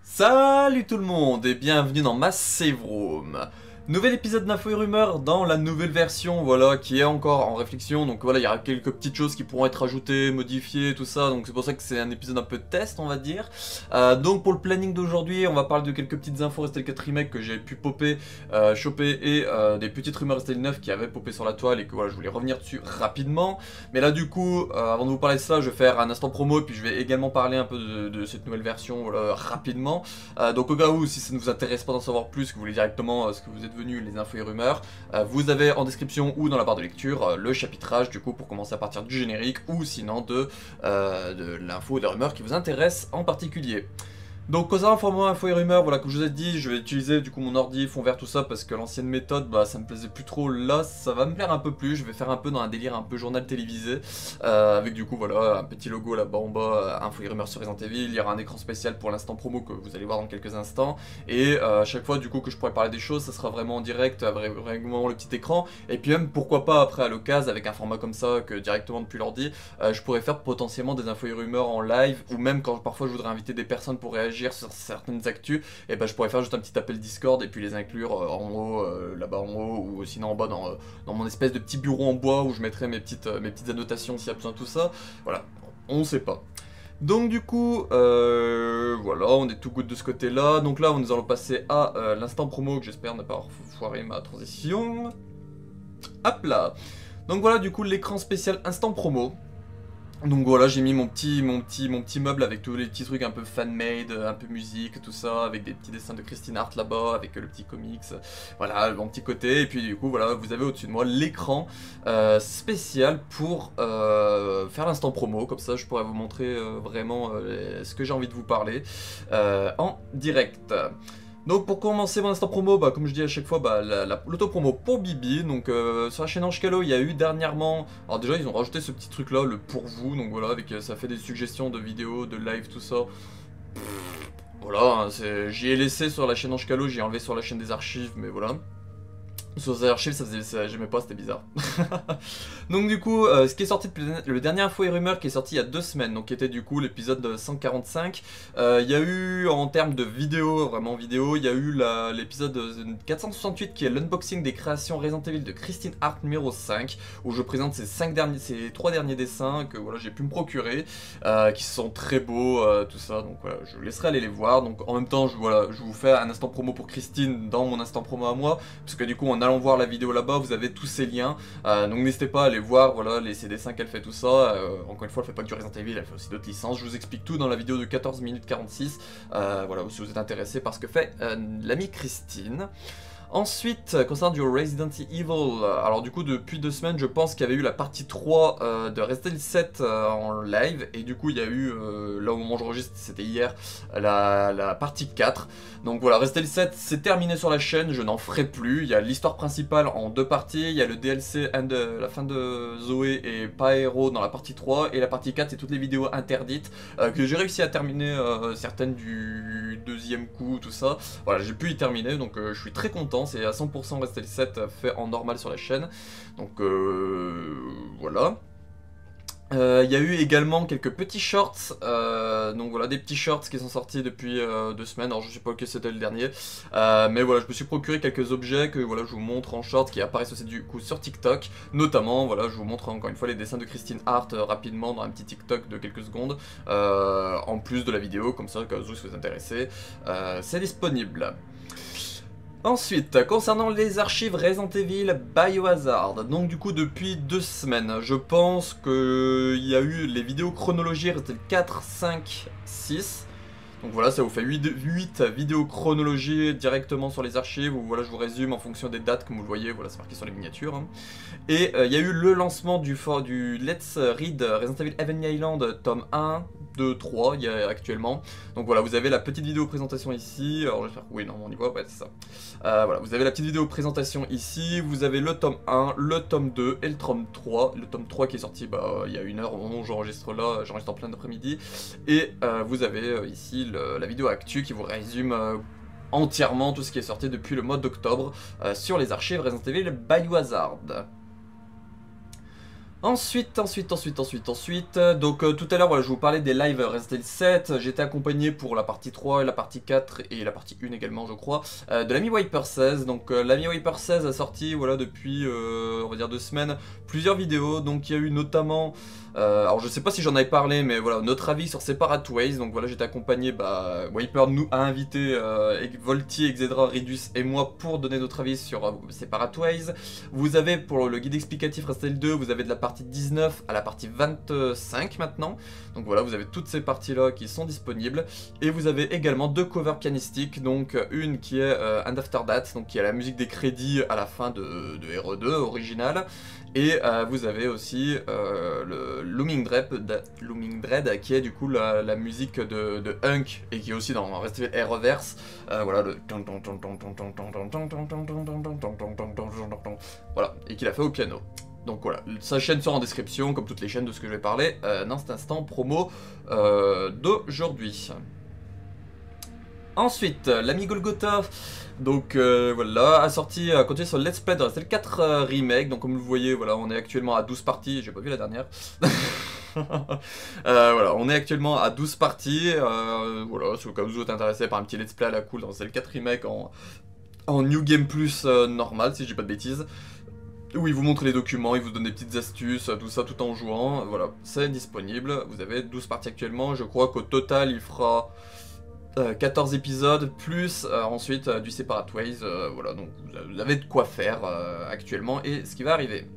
Salut tout le monde et bienvenue dans ma save room. Nouvel épisode d'Infos et Rumeurs dans la nouvelle version, voilà, qui est encore en réflexion. Donc voilà, il y aura quelques petites choses qui pourront être ajoutées, modifiées, tout ça. Donc c'est pour ça que c'est un épisode un peu de test, on va dire. Donc pour le planning d'aujourd'hui, on va parler de quelques petites infos Restel 4 Remake que j'ai pu popper, choper, et des petites rumeurs Restel 9 qui avaient popé sur la toile et que voilà, je voulais revenir dessus rapidement. Mais là du coup, avant de vous parler de ça, je vais faire un instant promo et puis je vais également parler un peu de cette nouvelle version, voilà, rapidement. Donc au cas où, si ça ne vous intéresse pas d'en savoir plus, que vous voulez directement ce que vous êtes venu, les infos et rumeurs, vous avez en description ou dans la barre de lecture le chapitrage du coup pour commencer à partir du générique ou sinon de l'info ou des rumeurs qui vous intéressent en particulier. Donc concernant le format info et rumeurs, voilà, comme je vous ai dit, je vais utiliser du coup mon ordi, fond vert, tout ça, parce que l'ancienne méthode, bah ça me plaisait plus trop. Là, ça va me plaire un peu plus, je vais faire un peu dans un délire un peu journal télévisé, avec du coup voilà, un petit logo là-bas en bas, info et rumeurs sur Resident Evil, il y aura un écran spécial pour l'instant promo que vous allez voir dans quelques instants, et à chaque fois du coup que je pourrai parler des choses, ça sera vraiment en direct, vraiment le petit écran, et puis même pourquoi pas après à l'occasion, avec un format comme ça, que directement depuis l'ordi, je pourrais faire potentiellement des infos et rumeurs en live, ou même quand parfois je voudrais inviter des personnes pour réagir sur certaines actus, et ben je pourrais faire juste un petit appel Discord et puis les inclure en haut, là-bas en haut, ou sinon en bas dans mon espèce de petit bureau en bois où je mettrai mes petites annotations s'il y a besoin de tout ça. Voilà, on sait pas. Donc du coup, voilà, on est tout good de ce côté-là. Donc là, nous allons passer à l'instant promo, que j'espère ne pas foirer ma transition. Hop là. Donc voilà, du coup, l'écran spécial instant promo. Donc voilà, j'ai mis mon petit meuble avec tous les petits trucs un peu fan-made, un peu musique, tout ça, avec des petits dessins de Christine Hart là-bas, avec le petit comics, voilà, mon petit côté. Et puis du coup, voilà, vous avez au-dessus de moi l'écran spécial pour faire l'instant promo. Comme ça, je pourrais vous montrer vraiment ce que j'ai envie de vous parler en direct. Donc pour commencer mon instant promo, bah, comme je dis à chaque fois, bah, l'auto-promo pour Bibi. Donc sur la chaîne Ange-Calo, il y a eu dernièrement... Alors déjà, ils ont rajouté ce petit truc là, le pour vous. Donc voilà, avec ça fait des suggestions de vidéos, de live, tout ça. Voilà, hein, j'y ai laissé sur la chaîne Ange-Calo, j'ai enlevé sur la chaîne des archives, mais voilà. Sur les archives, j'aimais pas, c'était bizarre. Donc du coup, ce qui est sorti depuis le dernier info et rumeur qui est sorti il y a 2 semaines, donc qui était du coup l'épisode 145. Il y a eu en termes de vidéo, vraiment vidéo, il y a eu l'épisode 468 qui est l'unboxing des créations Resident Evil de Christine Hart numéro 5, où je présente ces 3 derniers dessins que voilà, j'ai pu me procurer, qui sont très beaux, tout ça, donc voilà, je vous laisserai aller les voir. Donc en même temps, je vous fais un instant promo pour Christine dans mon instant promo à moi, parce que du coup en allant voir la vidéo là-bas, vous avez tous ces liens, donc n'hésitez pas à aller voir, voilà, ces dessins qu'elle fait, tout ça. Encore une fois, elle fait pas que du Resident Evil, elle fait aussi d'autres licences. Je vous explique tout dans la vidéo de 14 minutes 46, voilà, si vous êtes intéressé par ce que fait l'amie Christine. Ensuite, concernant du Resident Evil, alors du coup depuis 2 semaines je pense qu'il y avait eu la partie 3 de Resident Evil 7 en live, et du coup il y a eu, là au moment où j'enregistre c'était hier, la partie 4. Donc voilà, Resident Evil 7 c'est terminé sur la chaîne, je n'en ferai plus. Il y a l'histoire principale en 2 parties, il y a le DLC la fin de Zoé et Paero dans la partie 3, et la partie 4 c'est toutes les vidéos interdites que j'ai réussi à terminer, certaines du 2e coup, tout ça. Voilà, j'ai pu y terminer, donc je suis très content. C'est à 100% Resident Evil 7 fait en normal sur la chaîne. Donc voilà. Il y a eu également quelques petits shorts, donc voilà, des petits shorts qui sont sortis depuis 2 semaines, alors je sais pas lequel c'était le dernier, mais voilà, je me suis procuré quelques objets que voilà, je vous montre en shorts qui apparaissent aussi du coup sur TikTok, notamment, voilà, je vous montre encore une fois les dessins de Christine Hart rapidement dans un petit TikTok de quelques secondes, en plus de la vidéo, comme ça, au cas où si vous intéressez, c'est disponible. Ensuite, concernant les archives Resident Evil Biohazard, donc du coup depuis 2 semaines, je pense qu'il y a eu les vidéos chronologie Resident Evil 4, 5, 6. Donc voilà, ça vous fait 8 vidéos chronologie directement sur les archives, où voilà, je vous résume en fonction des dates, comme vous le voyez, voilà, c'est marqué sur les miniatures. Hein. Et il y a eu le lancement du Let's Read Resident Evil Heavenly Island tome 1, 2, 3, il y a actuellement. Donc voilà, vous avez la petite vidéo présentation ici, alors j'espère que oui, non, on y voit, ouais, c'est ça. Voilà, vous avez la petite vidéo présentation ici, vous avez le tome 1, le tome 2 et le tome 3. Le tome 3 qui est sorti il y a 1 heure au moment où j'enregistre là, j'enregistre en plein après-midi. Et vous avez ici la vidéo actu qui vous résume entièrement tout ce qui est sorti depuis le mois d'octobre sur les archives Resident Evil Biohazard. Ensuite, donc tout à l'heure, voilà, je vous parlais des lives Resident Evil 7, j'étais accompagné pour la partie 3, la partie 4 et la partie 1 également, je crois, de l'ami Wiper 16. Donc l'ami Wiper 16 a sorti, voilà, depuis, on va dire 2 semaines, plusieurs vidéos. Donc il y a eu notamment, alors je sais pas si j'en avais parlé, mais voilà, notre avis sur Separate Ways. Donc voilà, j'étais accompagné, Wiper nous a invité Volty, Exedra, Ridus et moi pour donner notre avis sur Separate Ways. Vous avez pour le guide explicatif Resident Evil 2, vous avez de la partie 19 à la partie 25 maintenant. Donc voilà, vous avez toutes ces parties là qui sont disponibles. Et vous avez également 2 covers pianistiques, donc une qui est And After That, donc qui a la musique des crédits à la fin de RE2 original. Et vous avez aussi le Looming Dread qui est du coup la musique de Hunk et qui est aussi dans Resident Evil Reverse. Voilà le voilà, et qu'il a fait au piano. Donc voilà, sa chaîne sera en description, comme toutes les chaînes de ce que je vais parler dans cet instant promo d'aujourd'hui. Ensuite, l'ami Golgotha, donc voilà, a continué sur le Let's Play de Resident Evil 4 Remake. Donc comme vous le voyez, voilà, on est actuellement à 12 parties, j'ai pas vu la dernière. Voilà, on est actuellement à 12 parties, voilà, si au cas où vous êtes intéressé par un petit Let's Play à la cool dans Resident Evil 4 Remake en New Game Plus normal, si je dis pas de bêtises. Où il vous montre les documents, il vous donne des petites astuces, tout ça tout en jouant, voilà, c'est disponible. Vous avez 12 parties actuellement, je crois qu'au total il fera 14 épisodes, plus ensuite du Separate Ways, voilà, donc vous avez de quoi faire actuellement et ce qui va arriver.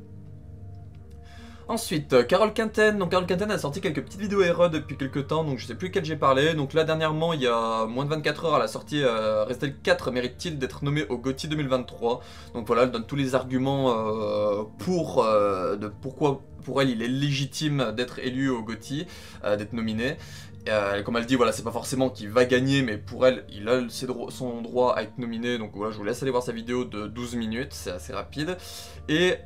Ensuite, Carole Quinten. Donc Carole Quinten a sorti quelques petites vidéos RE depuis quelques temps, donc je sais plus quelle j'ai parlé. Donc là dernièrement, il y a moins de 24 heures à la sortie, Resident Evil 4 mérite-t-il d'être nommé au GOTY 2023. Donc voilà, elle donne tous les arguments de pourquoi pour elle il est légitime d'être élu au GOTY, d'être nominé. Comme elle dit, voilà, c'est pas forcément qu'il va gagner, mais pour elle, il a son droit à être nominé. Donc voilà, je vous laisse aller voir sa vidéo de 12 minutes, c'est assez rapide. Et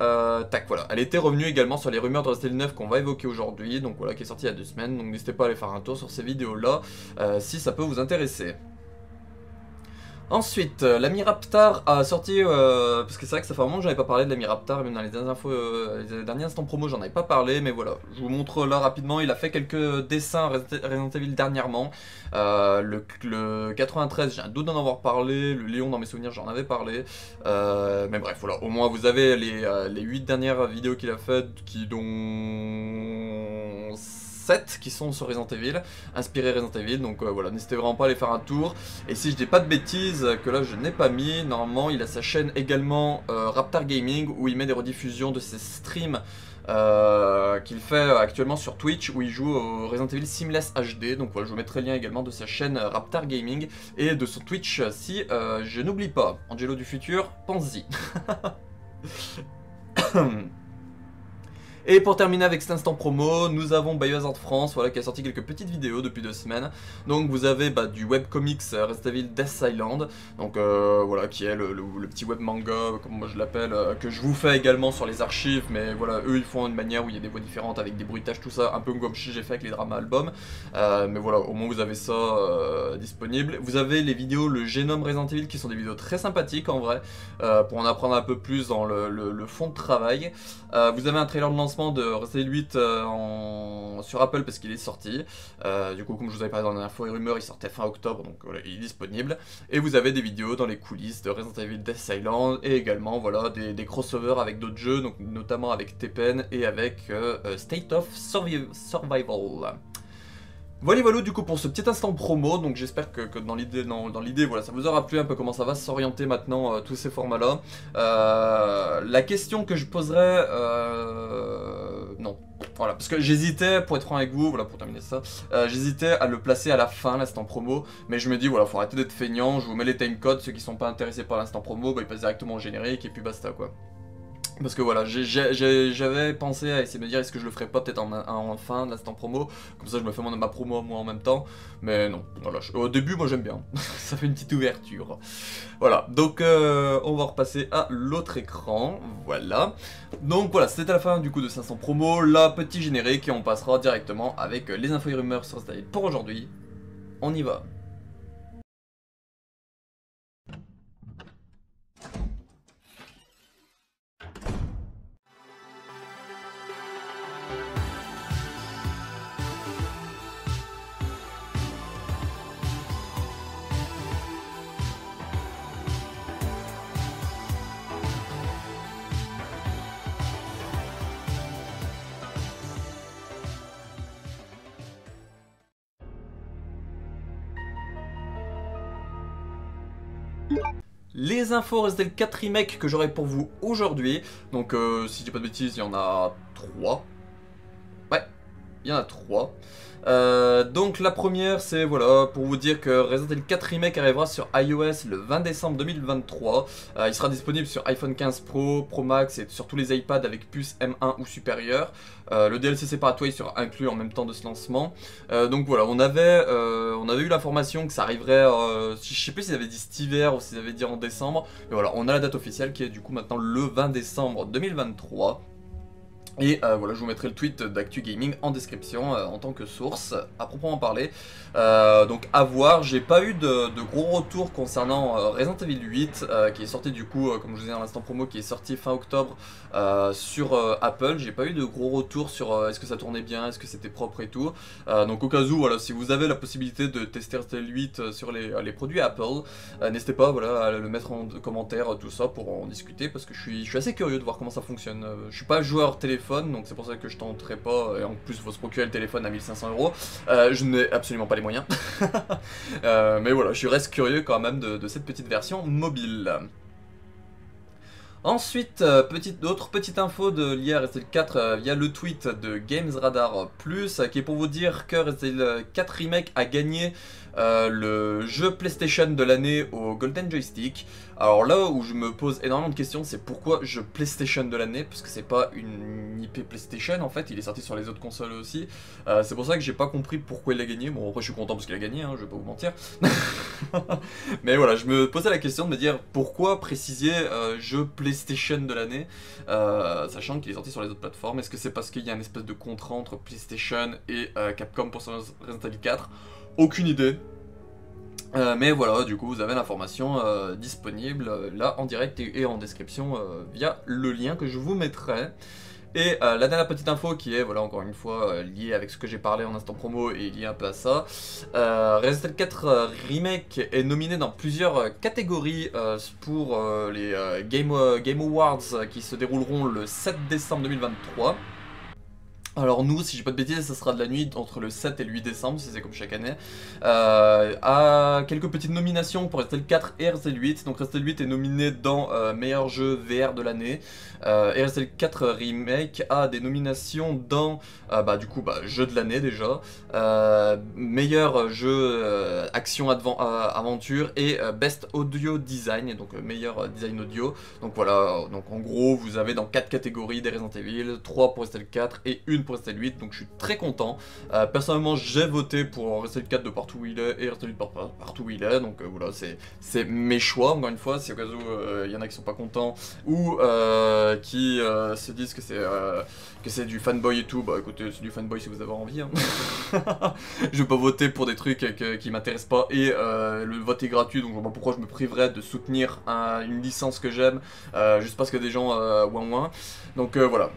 tac, voilà, elle était revenue également sur les rumeurs de Resident Evil 9 qu'on va évoquer aujourd'hui, donc voilà, qui est sorti il y a 2 semaines. Donc n'hésitez pas à aller faire un tour sur ces vidéos-là, si ça peut vous intéresser. Ensuite, l'ami Raptar a sorti, parce que c'est vrai que ça fait un moment que j'en avais pas parlé de l'ami Raptar, même dans les dernières infos, les derniers instants promo j'en avais pas parlé, mais voilà, je vous montre là rapidement, il a fait quelques dessins Resident Evil dernièrement, le 93 j'ai un doute d'en avoir parlé, le Léon dans mes souvenirs j'en avais parlé, mais bref voilà, au moins vous avez les 8 dernières vidéos qu'il a faites, dont 7 qui sont sur Resident Evil, inspiré Resident Evil, donc voilà, n'hésitez vraiment pas à aller faire un tour. Et si je dis pas de bêtises, que là je n'ai pas mis, normalement il a sa chaîne également Raptar Gaming, où il met des rediffusions de ses streams qu'il fait actuellement sur Twitch, où il joue au Resident Evil Seamless HD. Donc voilà, je vous mettrai le lien également de sa chaîne Raptar Gaming et de son Twitch si je n'oublie pas. Angelo du futur, pense-y. Et pour terminer avec cet instant promo, nous avons Biohazard France, voilà, qui a sorti quelques petites vidéos depuis 2 semaines. Donc vous avez du webcomics Resident Evil Death Island, donc voilà, qui est le petit web manga, comme moi je l'appelle, que je vous fais également sur les archives, mais voilà, eux ils font une manière où il y a des voix différentes avec des bruitages, tout ça, un peu comme j'ai fait avec les dramas albums. Mais voilà, au moins vous avez ça disponible. Vous avez les vidéos Le Génome Resident Evil, qui sont des vidéos très sympathiques en vrai, pour en apprendre un peu plus dans le fond de travail. Vous avez un trailer de lancement de Resident Evil 8 sur Apple parce qu'il est sorti. Du coup, comme je vous avais parlé dans la dernière fois, Rumeur, il sortait fin octobre, donc voilà, il est disponible. Et vous avez des vidéos dans les coulisses de Resident Evil Death Island et également voilà, des crossovers avec d'autres jeux, donc notamment avec Tekken et avec State of Survival. Voilà du coup pour ce petit instant promo, donc j'espère que dans l'idée voilà, ça vous aura plu un peu comment ça va s'orienter maintenant tous ces formats là. La question que je poserais, non, voilà, parce que j'hésitais, pour être franc avec vous, voilà, pour terminer ça, j'hésitais à le placer à la fin, l'instant promo, mais je me dis voilà, faut arrêter d'être feignant, je vous mets les timecodes, ceux qui sont pas intéressés par l'instant promo, bah, ils passent directement au générique et puis basta quoi. Parce que voilà, j'avais pensé à essayer de me dire est-ce que je le ferais pas peut-être en fin de l'instant promo, comme ça je me fais ma promo moi en même temps, mais non, voilà, au début moi j'aime bien, ça fait une petite ouverture. Voilà, donc on va repasser à l'autre écran, voilà. Donc voilà, c'était la fin du coup de 500 promo, la petit générique et on passera directement avec les infos et rumeurs sur Resident Evil pour aujourd'hui. On y va. Les infos Resident Evil 4 Remake que j'aurai pour vous aujourd'hui. Donc si je dis pas de bêtises, il y en a 3. Ouais, il y en a 3. Donc la première c'est voilà pour vous dire que Resident Evil 4 Remake arrivera sur iOS le 20 décembre 2023. Il sera disponible sur iPhone 15 Pro, Pro Max et sur tous les iPads avec puce M1 ou supérieur. Le DLC séparatoire sera inclus en même temps de ce lancement. Donc voilà, on avait eu l'information que ça arriverait, je sais plus s'ils avaient dit cet hiver ou s'ils avaient dit en décembre. Mais voilà, on a la date officielle qui est du coup maintenant le 20 décembre 2023. Et voilà, je vous mettrai le tweet d'Actu Gaming en description en tant que source, à proprement parler. Donc à voir, j'ai pas eu de gros retours concernant Resident Evil 8, qui est sorti du coup, comme je vous disais à l'instant promo, qui est sorti fin octobre sur Apple. J'ai pas eu de gros retours sur est-ce que ça tournait bien, est-ce que c'était propre et tout. Donc au cas où, voilà, si vous avez la possibilité de tester Resident Evil 8 sur les produits Apple, n'hésitez pas voilà, à le mettre en commentaire, tout ça, pour en discuter, parce que je suis assez curieux de voir comment ça fonctionne. Je suis pas joueur téléphone, donc c'est pour ça que je tenterai pas, et en plus il faut se procurer le téléphone à 1500 €. Je n'ai absolument pas les moyens. Mais voilà, je reste curieux quand même de cette petite version mobile. Ensuite, autre petite info liée à Resident Evil 4 via le tweet de Games Radar Plus, qui est pour vous dire que Resident Evil 4 Remake a gagné le jeu PlayStation de l'année au Golden Joystick. Alors là où je me pose énormément de questions, c'est pourquoi jeu PlayStation de l'année, parce que c'est pas une IP PlayStation en fait, il est sorti sur les autres consoles aussi. C'est pour ça que j'ai pas compris pourquoi il a gagné. Bon, après je suis content parce qu'il a gagné, hein, je vais pas vous mentir. Mais voilà, je me posais la question de me dire pourquoi préciser jeu PlayStation de l'année, sachant qu'il est sorti sur les autres plateformes. Est-ce que c'est parce qu'il y a une espèce de contrat entre PlayStation et Capcom pour Resident Evil 4? Aucune idée. Mais voilà, du coup vous avez l'information disponible là en direct et en description via le lien que je vous mettrai. Et la dernière petite info qui est, voilà, encore une fois, liée avec ce que j'ai parlé en instant promo et liée un peu à ça. Resident Evil 4 Remake est nominé dans plusieurs catégories pour les Game Awards qui se dérouleront le 7 décembre 2023. Alors nous, si j'ai pas de bêtises, ça sera de la nuit entre le 7 et le 8 décembre, si c'est comme chaque année. À quelques petites nominations pour Resident Evil 4 et Resident Evil 8. Donc Resident Evil 8 est nominé dans meilleur jeu VR de l'année. Et Resident Evil 4 Remake a des nominations dans, du coup, jeu de l'année déjà. Meilleur jeu action aventure et Best Audio Design, donc meilleur design audio. Donc voilà, donc en gros, vous avez dans 4 catégories des Resident Evil, 3 pour Resident Evil 4 et une pour Resident Evil 8, donc je suis très content. Personnellement, j'ai voté pour Resident Evil 4 de partout où il est et Resident Evil partout où il est, donc voilà, c'est mes choix, encore une fois, si au cas où il y en a qui sont pas contents ou qui se disent que c'est du fanboy et tout, bah écoutez, c'est du fanboy si vous avez envie. Hein. Je vais pas voter pour des trucs qui m'intéressent pas et le vote est gratuit, donc je vois pas pourquoi je me priverais de soutenir une licence que j'aime juste parce que des gens ouin. Donc voilà.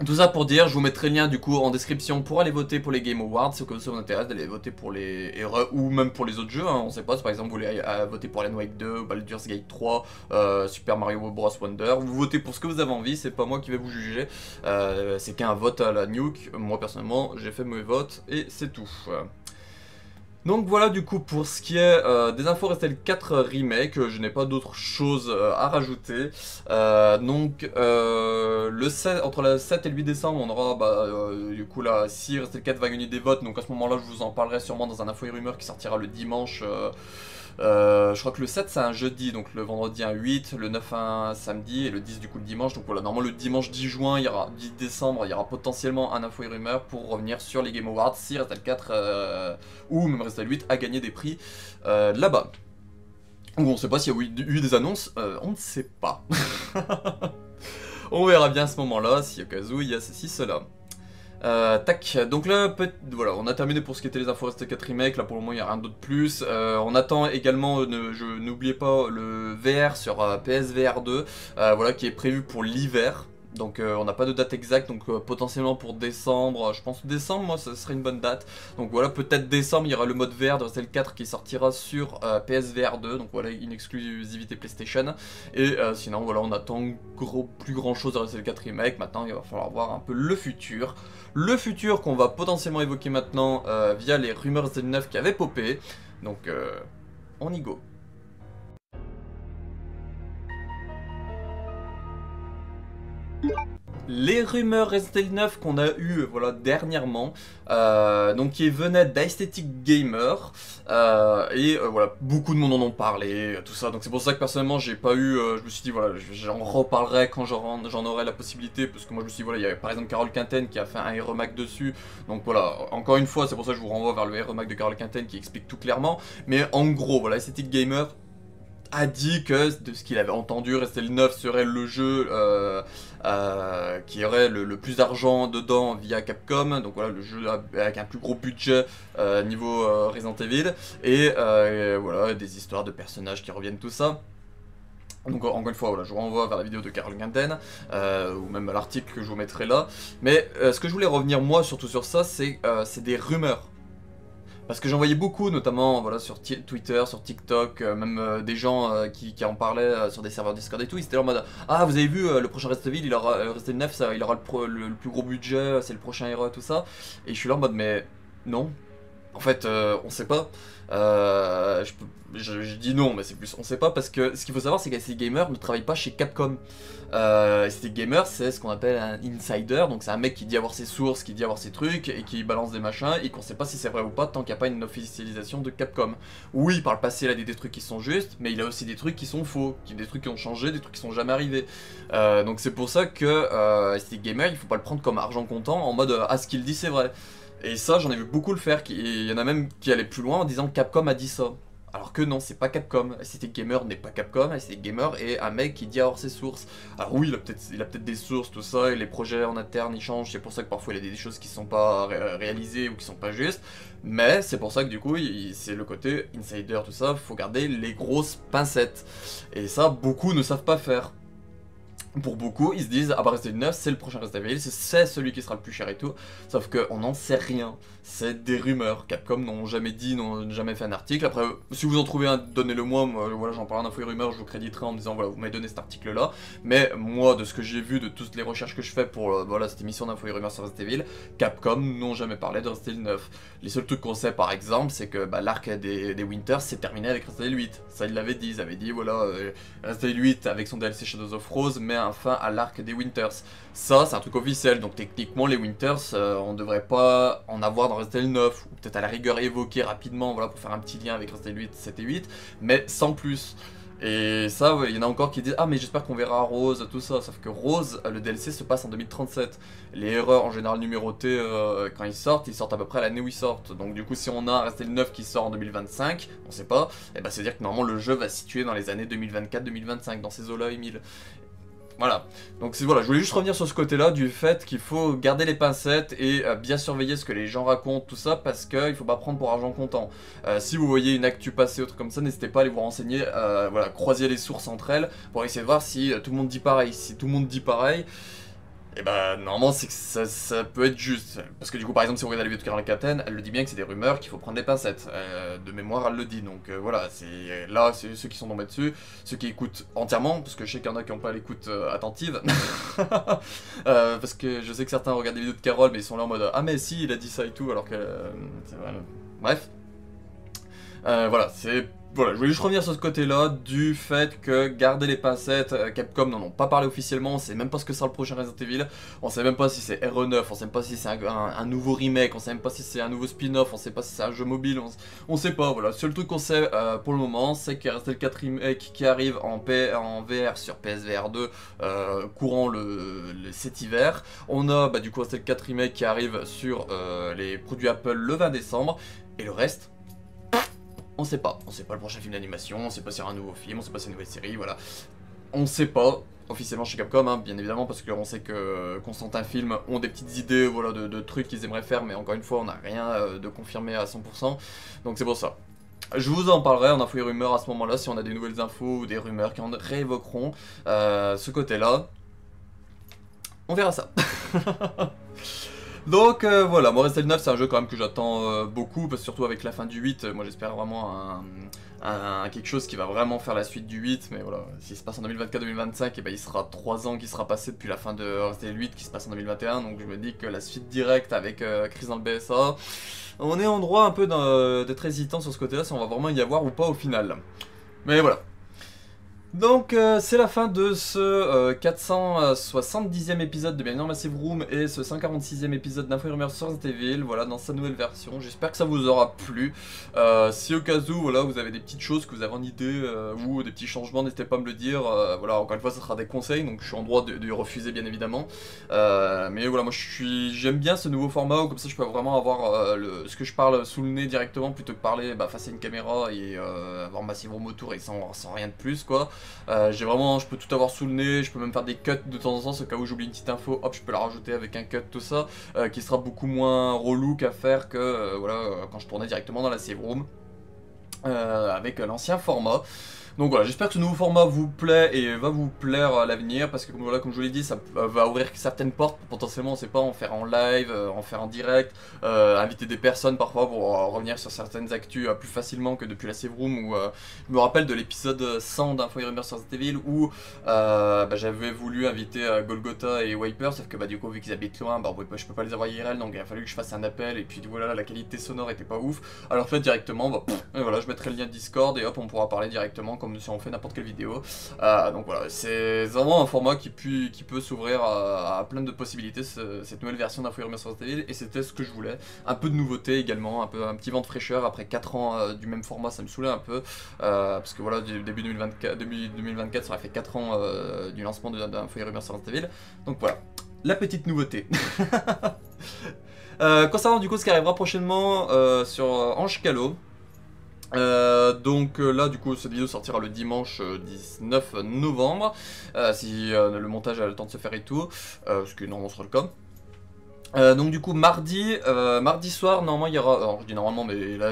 Tout ça pour dire, je vous mettrai le lien du coup en description pour aller voter pour les Game Awards, si ça vous intéresse d'aller voter pour les ou même pour les autres jeux, hein, on sait pas, si par exemple vous voulez voter pour Alan Wake 2, Baldur's Gate 3, Super Mario Bros Wonder, vous votez pour ce que vous avez envie, c'est pas moi qui vais vous juger, c'est qu'un vote à la nuke, moi personnellement j'ai fait mes votes et c'est tout. Donc voilà du coup pour ce qui est des infos Resident Evil 4 Remake, je n'ai pas d'autre chose à rajouter. Entre le 7 et le 8 décembre on aura du coup là, si Resident Evil 4 va gagner des votes, donc à ce moment là je vous en parlerai sûrement dans un info et rumeur qui sortira le dimanche. Je crois que le 7 c'est un jeudi, donc le vendredi un 8, le 9 un samedi et le 10 du coup le dimanche. Donc voilà, normalement le dimanche 10 juin, 10 décembre, il y aura potentiellement un info et rumeur pour revenir sur les Game Awards si Resident Evil 4 ou même Resident Evil 8 a gagné des prix là-bas. Ou on sait pas s'il y a eu des annonces, on ne sait pas. On verra bien à ce moment-là, si au cas où il y a ceci, cela. Tac, donc là, voilà, on a terminé pour ce qui était les infos Resident Evil 4 Remake, là pour le moment il n'y a rien d'autre de plus. On attend également, n'oubliez pas, le VR sur PSVR 2, voilà, qui est prévu pour l'hiver. Donc on n'a pas de date exacte, donc potentiellement pour décembre, je pense décembre, moi ça serait une bonne date. Donc voilà, peut-être décembre, il y aura le mode VR de Resident Evil 4 qui sortira sur PSVR 2, donc voilà, une exclusivité PlayStation. Et sinon voilà, on attend plus grand chose de Resident Evil 4 Remake, maintenant il va falloir voir un peu le futur. Le futur qu'on va potentiellement évoquer maintenant via les rumeurs Resident Evil 9 qui avaient popé, donc on y go. Les rumeurs Resident Evil 9 qu'on a eu voilà, dernièrement, donc qui venaient d'Aesthetic Gamer, voilà, beaucoup de monde en ont parlé, tout ça, donc c'est pour ça que personnellement j'ai pas eu, je me suis dit voilà, j'en reparlerai quand j'en aurai la possibilité, parce que moi je me suis dit voilà, il y avait par exemple Carole Quinten qui a fait un remake dessus, donc voilà, encore une fois c'est pour ça que je vous renvoie vers le remake de Carole Quinten qui explique tout clairement, mais en gros voilà, Aesthetic Gamer a dit que, de ce qu'il avait entendu, Resident Evil 9 serait le jeu qui aurait le plus d'argent dedans via Capcom, donc voilà, le jeu avec un plus gros budget niveau Resident Evil, et voilà, des histoires de personnages qui reviennent, tout ça. Donc encore une fois, voilà, je vous renvoie vers la vidéo de Carole Quinten, ou même à l'article que je vous mettrai là, mais ce que je voulais revenir moi surtout sur ça, c'est des rumeurs. Parce que j'en voyais beaucoup, notamment voilà, sur Twitter, sur TikTok, même des gens qui en parlaient sur des serveurs Discord et tout, ils étaient en mode « Ah, vous avez vu, le prochain Resident Evil, il aura, Resident Evil 9, ça, il aura le plus gros budget, c'est le prochain héros, tout ça. » Et je suis là en mode « Mais non, en fait, on sait pas. Je dis non, mais c'est plus on sait pas parce que ce qu'il faut savoir, c'est qu'ACD Gamer ne travaille pas chez Capcom. ACD Gamer, c'est ce qu'on appelle un insider, donc c'est un mec qui dit avoir ses sources, qui dit avoir ses trucs et qui balance des machins et qu'on sait pas si c'est vrai ou pas tant qu'il n'y a pas une officialisation de Capcom. Oui, par le passé, il a dit des trucs qui sont justes, mais il a aussi des trucs qui sont faux, des trucs qui ont changé, des trucs qui sont jamais arrivés. Donc c'est pour ça que ACD Gamer, il faut pas le prendre comme argent comptant en mode ah, ce qu'il dit c'est vrai. Et ça, j'en ai vu beaucoup le faire, il y en a même qui allaient plus loin en disant Capcom a dit ça. Alors que non, c'est pas Capcom. Aesthetic Gamer n'est pas Capcom, Aesthetic Gamer est un mec qui dit avoir ses sources. Alors oui, il a peut-être des sources, tout ça, et les projets en interne ils changent, c'est pour ça que parfois il y a des choses qui sont pas réalisées ou qui sont pas justes. Mais c'est pour ça que du coup, c'est le côté insider, tout ça, faut garder les grosses pincettes. Et ça, beaucoup ne savent pas faire. Pour beaucoup, ils se disent ah bah Resident Evil 9 c'est le prochain Resident Evil, c'est celui qui sera le plus cher et tout, sauf qu'on n'en sait rien, c'est des rumeurs, Capcom n'ont jamais dit, n'ont jamais fait un article, après si vous en trouvez un, donnez-le moi, voilà, j'en parle en info et rumeurs, je vous créditerai en me disant voilà vous m'avez donné cet article là, mais moi de ce que j'ai vu, de toutes les recherches que je fais pour voilà, cette émission d'info et rumeurs sur Resident Evil, Capcom n'ont jamais parlé de Resident Evil 9. Les seuls trucs qu'on sait par exemple, c'est que bah, l'arc des Winters s'est terminé avec Resident Evil 8, ça ils l'avaient dit, ils avaient dit voilà, Resident Evil 8 avec son DLC Shadows of Rose, mais un fin à l'arc des Winters. Ça, c'est un truc officiel, donc techniquement, les Winters, on devrait pas en avoir dans Resident Evil 9, ou peut-être à la rigueur évoquer rapidement, voilà, pour faire un petit lien avec Resident Evil 8, 7 et 8, mais sans plus. Et ça, il y en a encore qui disent ah mais j'espère qu'on verra Rose, tout ça, sauf que Rose, le DLC se passe en 2037. Les erreurs en général numérotées quand ils sortent à peu près à l'année où ils sortent. Donc du coup si on a un Resident Evil 9 qui sort en 2025, on sait pas, et bah c'est à dire que normalement le jeu va se situer dans les années 2024-2025, dans ces eaux-là Emile. Voilà, donc voilà, je voulais juste revenir sur ce côté-là du fait qu'il faut garder les pincettes et bien surveiller ce que les gens racontent, tout ça, parce qu'il faut pas prendre pour argent comptant. Si vous voyez une actu passer, autre comme ça, n'hésitez pas à aller vous renseigner, voilà, croiser les sources entre elles pour essayer de voir si tout le monde dit pareil. Si tout le monde dit pareil, et bah normalement c'est que ça peut être juste, parce que du coup par exemple si on regarde la vidéo de Carole Quinten, elle le dit bien que c'est des rumeurs qu'il faut prendre des pincettes, de mémoire elle le dit, donc voilà, c'est là c'est ceux qui sont tombés dessus, ceux qui écoutent entièrement, parce que je sais qu'il y en a qui n'ont pas l'écoute attentive, parce que je sais que certains regardent des vidéos de Carole mais ils sont là en mode ah mais si il a dit ça et tout alors que bref, voilà, voilà, je voulais juste revenir sur ce côté-là, du fait que garder les pincettes, Capcom n'en ont pas parlé officiellement, on sait même pas ce que sera le prochain Resident Evil, on sait même pas si c'est RE9, on sait même pas si c'est un nouveau remake, on sait même pas si c'est un nouveau spin-off, on sait pas si c'est un jeu mobile, on sait pas, voilà. Le seul truc qu'on sait pour le moment, c'est qu'il reste le 4 remake qui arrive en VR sur PSVR 2 courant cet hiver, on a bah, du coup reste le 4 remake qui arrive sur les produits Apple le 20 décembre, et le reste... on sait pas le prochain film d'animation, on sait pas s'il y aura un nouveau film, on sait pas s'il y a une nouvelle série, voilà. On sait pas, officiellement chez Capcom, hein, bien évidemment, parce qu'on sait que Constantin Film ont des petites idées voilà, de trucs qu'ils aimeraient faire, mais encore une fois, on n'a rien de confirmé à 100%, donc c'est pour ça. Je vous en parlerai en info et rumeurs à ce moment-là, si on a des nouvelles infos ou des rumeurs qui en réévoqueront ce côté-là. On verra ça. Donc voilà, moi Resident Evil 9 c'est un jeu quand même que j'attends beaucoup, parce que surtout avec la fin du 8, moi j'espère vraiment quelque chose qui va vraiment faire la suite du 8, mais voilà, s'il se passe en 2024-2025, et ben il sera 3 ans qui sera passé depuis la fin de Resident Evil 8 qui se passe en 2021, donc je me dis que la suite directe avec Chris dans le BSA, on est en droit un peu d'être hésitant sur ce côté-là, si on va vraiment y avoir ou pas au final. Mais voilà. Donc c'est la fin de ce 470e épisode de Bienvenue dans Massive Room et ce 146e épisode d'Info et Rumeurs sur Resident Evil, voilà, dans sa nouvelle version. J'espère que ça vous aura plu. Si au cas où, voilà, vous avez des petites choses que vous avez en idée ou des petits changements, n'hésitez pas à me le dire. Voilà, encore une fois, ça sera des conseils, donc je suis en droit de refuser bien évidemment. Mais voilà, moi j'aime bien ce nouveau format où comme ça je peux vraiment avoir ce que je parle sous le nez directement plutôt que parler face à une caméra et avoir Massive Room autour et sans rien de plus quoi. Je peux tout avoir sous le nez, je peux même faire des cuts de temps en temps, au cas où j'oublie une petite info, hop, je peux la rajouter avec un cut, tout ça, qui sera beaucoup moins relou qu'à faire que voilà, quand je tournais directement dans la save room avec l'ancien format. Donc voilà, j'espère que ce nouveau format vous plaît et va vous plaire à l'avenir parce que voilà, comme je vous l'ai dit, ça va ouvrir certaines portes pour potentiellement, on sait pas, en faire en live, en faire en direct, inviter des personnes parfois pour revenir sur certaines actus plus facilement que depuis la save room où je me rappelle de l'épisode 100 d'Info et Rumeurs sur Resident Evil où j'avais voulu inviter Golgotha et Wiper, sauf que du coup vu qu'ils habitent loin, je peux pas les avoir IRL, donc il a fallu que je fasse un appel et puis voilà, la qualité sonore était pas ouf. Alors en fait directement, et voilà, je mettrai le lien de Discord et hop, on pourra parler directement comme si on fait n'importe quelle vidéo. Donc voilà, c'est vraiment un format qui peut s'ouvrir à plein de possibilités, cette nouvelle version d'Info et Rumeurs sur Resident Evil, et c'était ce que je voulais. Un peu de nouveauté également, un petit vent de fraîcheur après 4 ans du même format, ça me saoulait un peu, parce que voilà, début 2024, ça aurait fait 4 ans du lancement d'Info et Rumeurs sur Resident Evil, donc voilà, la petite nouveauté. Concernant du coup ce qui arrivera prochainement sur Ange Calo. Là du coup cette vidéo sortira le dimanche 19 novembre si le montage a le temps de se faire et tout, ce qui normalement sera le cas. Donc du coup mardi soir normalement il y aura, alors je dis normalement mais là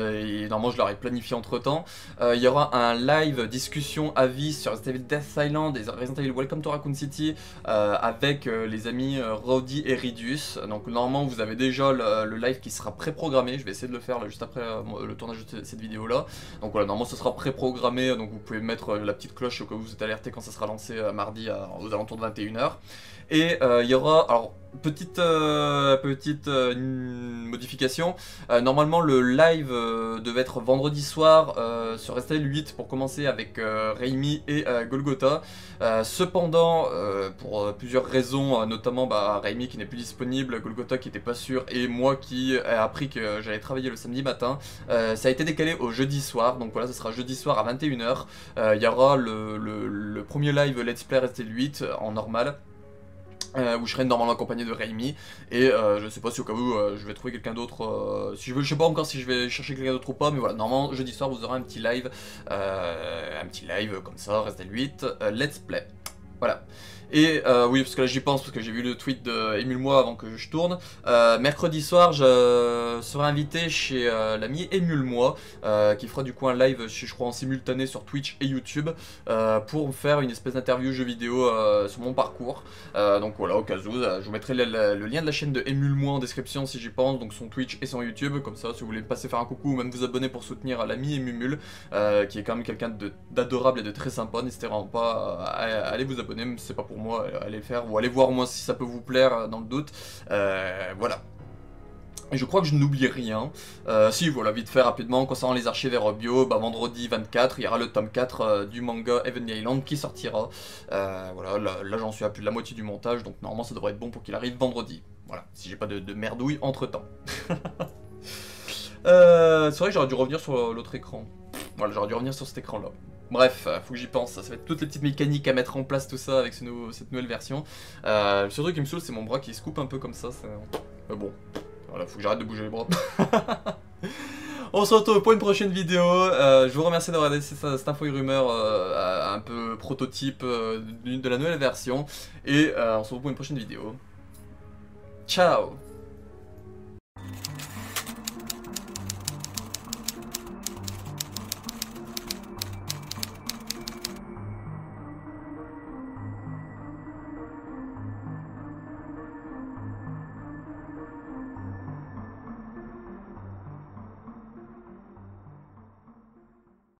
normalement je l'aurais planifié entre temps, il y aura un live discussion avis sur Resident Evil Death Island et Resident Evil Welcome to Raccoon City avec les amis Rowdy et Ridus. Donc normalement vous avez déjà le live qui sera pré-programmé, je vais essayer de le faire là, juste après le tournage de cette vidéo là. Donc voilà, normalement ce sera pré-programmé, donc vous pouvez mettre la petite cloche au cas où vous êtes alerté quand ça sera lancé mardi aux alentours de 21 h. Et il y aura, alors petite modification, normalement le live devait être vendredi soir sur Resident Evil 8 pour commencer avec Raimi et Golgotha. Cependant, pour plusieurs raisons, notamment Raimi qui n'est plus disponible, Golgotha qui n'était pas sûr et moi qui ai appris que j'allais travailler le samedi matin, ça a été décalé au jeudi soir. Donc voilà, ce sera jeudi soir à 21 h. Il y aura le premier live Let's Play Resident Evil 8 en normal. Où je serai normalement accompagné de Raimi et je sais pas si au cas où je vais trouver quelqu'un d'autre, si je veux, je sais pas encore si je vais chercher quelqu'un d'autre ou pas, mais voilà, normalement jeudi soir vous aurez un petit live comme ça, Resident Evil 8, Let's Play, voilà. Et oui, parce que là j'y pense, parce que j'ai vu le tweet de Emule Moi avant que je tourne. Mercredi soir, je serai invité chez l'ami Emule Moi, qui fera du coup un live, je crois, en simultané sur Twitch et YouTube, pour faire une espèce d'interview jeu vidéo sur mon parcours. Donc voilà, au cas où, je vous mettrai le lien de la chaîne de Emule Moi en description si j'y pense, donc son Twitch et son YouTube, comme ça si vous voulez passer faire un coucou ou même vous abonner pour soutenir l'ami Emule, qui est quand même quelqu'un d'adorable et de très sympa. N'hésitez vraiment pas à aller vous abonner, même si c'est pas pour moi, allez le faire, ou allez voir au moins si ça peut vous plaire dans le doute, voilà. Et je crois que je n'oublie rien. Si, voilà, vite fait, rapidement, concernant les archives bio, vendredi 24, il y aura le tome 4 du manga Heavenly Island qui sortira. Voilà, là j'en suis à plus de la moitié du montage, donc normalement ça devrait être bon pour qu'il arrive vendredi. Voilà, si j'ai pas de merdouille entre temps. C'est vrai que j'aurais dû revenir sur l'autre écran. Voilà, j'aurais dû revenir sur cet écran là. Bref, faut que j'y pense, ça va être toutes les petites mécaniques à mettre en place, tout ça, avec cette nouvelle version. Le seul truc qui me saoule, c'est mon bras qui se coupe un peu comme ça, bon, voilà, faut que j'arrête de bouger les bras. On se retrouve pour une prochaine vidéo, je vous remercie d'avoir laissé cette info et rumeur un peu prototype de la nouvelle version, et on se retrouve pour une prochaine vidéo. Ciao.